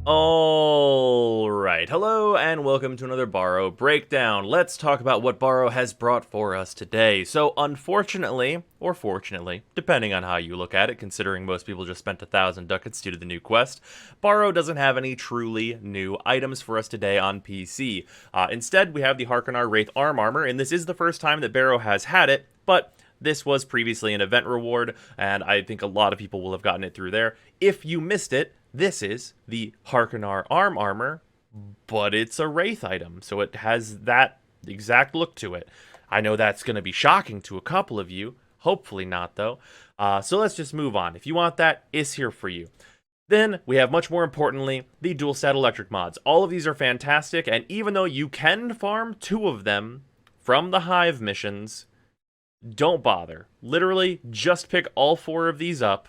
Alright, hello and welcome to another Baro breakdown. Let's talk about what Baro has brought for us today. So unfortunately, or fortunately, depending on how you look at it, considering most people just spent 1,000 ducats due to the new quest, Baro doesn't have any truly new items for us today on PC. Instead, we have the Volkov Wraith armor, and this is the first time that Baro has had it, but this was previously an event reward, and I think a lot of people will have gotten it through there. If you missed it, this is the Harkonar arm armor, but it's a Wraith item, so it has that exact look to it. I know that's going to be shocking to a couple of you. Hopefully not, though. So let's just move on. If you want that, it's here for you. Then we have, much more importantly, the dual stat electric mods. All of these are fantastic, and even though you can farm 2 of them from the Hive missions, don't bother. Literally, just pick all 4 of these up.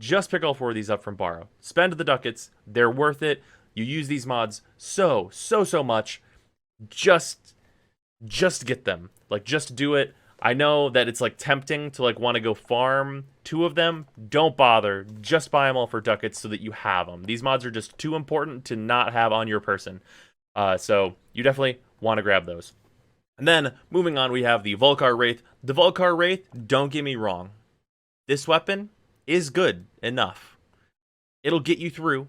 Just pick all 4 of these up from Baro. Spend the ducats. They're worth it. You use these mods so much. Just get them. Like, just do it. I know that it's, like, tempting to, like, want to go farm 2 of them. Don't bother. Just buy them all for ducats so that you have them. These mods are just too important to not have on your person. So you definitely want to grab those. And then, moving on, we have the Volkov Wraith. The Volkov Wraith, don't get me wrong. This weapon is good enough. It'll get you through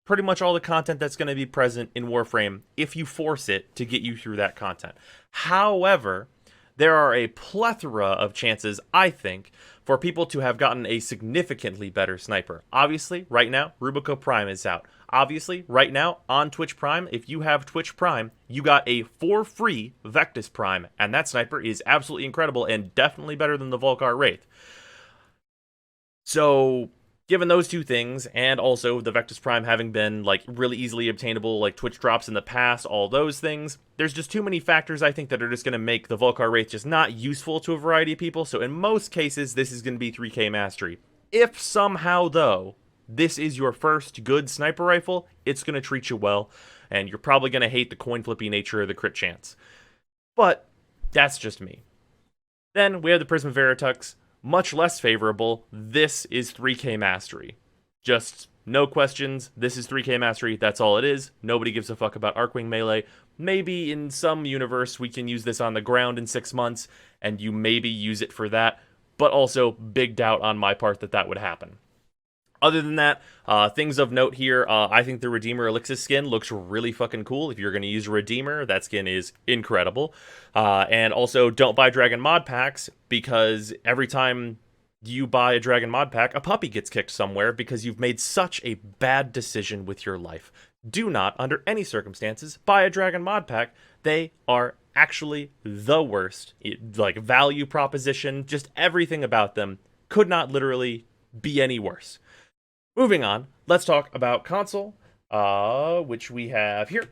pretty much all the content that's going to be present in Warframe if you force it to get you through that content. However, there are a plethora of chances, I think, for people to have gotten a significantly better sniper. Obviously, right now, Rubico Prime is out. Obviously, right now, on Twitch Prime, if you have Twitch Prime, you got a for free Vectis Prime, and that sniper is absolutely incredible and definitely better than the Volkov Wraith. So, given those 2 things, and also the Vectis Prime having been, like, really easily obtainable, like Twitch drops in the past, all those things, there's just too many factors, I think, that are just going to make the Volkov Wraith just not useful to a variety of people, so in most cases, this is going to be 3k mastery. If somehow, though, this is your first good sniper rifle, it's going to treat you well, and you're probably going to hate the coin flippy nature of the crit chance. But, that's just me. Then, we have the Prisma Veritux. Much less favorable. This is 3k mastery. Just no questions. This is 3k mastery. That's all it is. Nobody gives a fuck about Arcwing melee. Maybe in some universe we can use this on the ground in 6 months, and you maybe use it for that, but also big doubt on my part that that would happen. Other than that, things of note here, I think the Redeemer Elixir skin looks really fucking cool. If you're going to use a Redeemer, that skin is incredible. And also, don't buy Dragon mod packs, because every time you buy a Dragon mod pack, a puppy gets kicked somewhere because you've made such a bad decision with your life. Do not, under any circumstances, buy a Dragon mod pack. They are actually the worst. Like, value proposition, just everything about them could not literally be any worse. Moving on, let's talk about console, which we have here.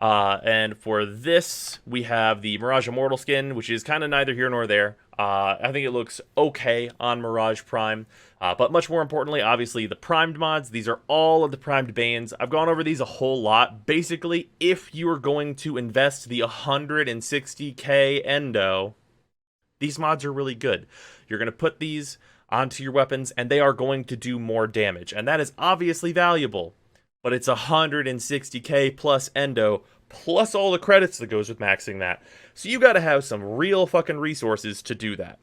And for this, we have the Mirage Immortal skin, which is kind of neither here nor there. I think it looks okay on Mirage Prime. But much more importantly, obviously, the primed mods. These are all of the primed Banes. I've gone over these a whole lot. Basically, if you are going to invest the 160k endo, these mods are really good. You're going to put these onto your weapons, and they are going to do more damage. And that is obviously valuable. But it's 160k plus endo, plus all the credits that goes with maxing that. So you gotta have some real fucking resources to do that.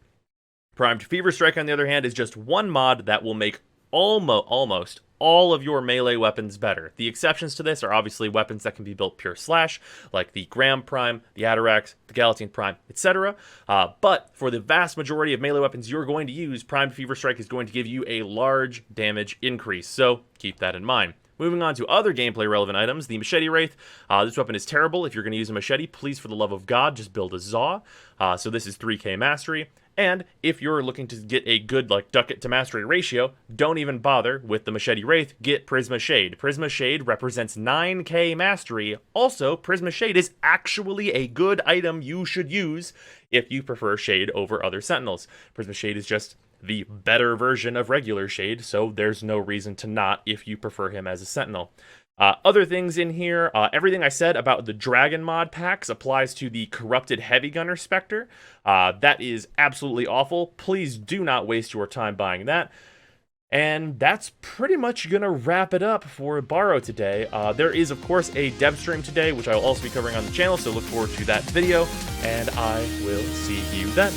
Primed Fever Strike, on the other hand, is just one mod that will make almost all of your melee weapons better. The exceptions to this are obviously weapons that can be built pure slash, like the Graham Prime, the Atarax, the Galatine Prime, etc. But for the vast majority of melee weapons you're going to use, Primed Fever Strike is going to give you a large damage increase, so keep that in mind. Moving on to other gameplay relevant items, the Machete Wraith. This weapon is terrible. If you're going to use a machete, please, for the love of God, just build a Zaw. So this is 3k mastery. And if you're looking to get a good, like, ducat to mastery ratio, don't even bother with the Machete Wraith. Get Prisma Shade. Prisma Shade represents 9k mastery. Also, Prisma Shade is actually a good item you should use if you prefer Shade over other Sentinels. Prisma Shade is just the better version of regular Shade, so there's no reason to not if you prefer him as a Sentinel. Other things in here, everything I said about the Dragon mod packs applies to the Corrupted Heavy Gunner Spectre. That is absolutely awful. Please do not waste your time buying that. And that's pretty much gonna wrap it up for Baro today. There is, of course, a dev stream today, which I will also be covering on the channel, so look forward to that video, and I will see you then.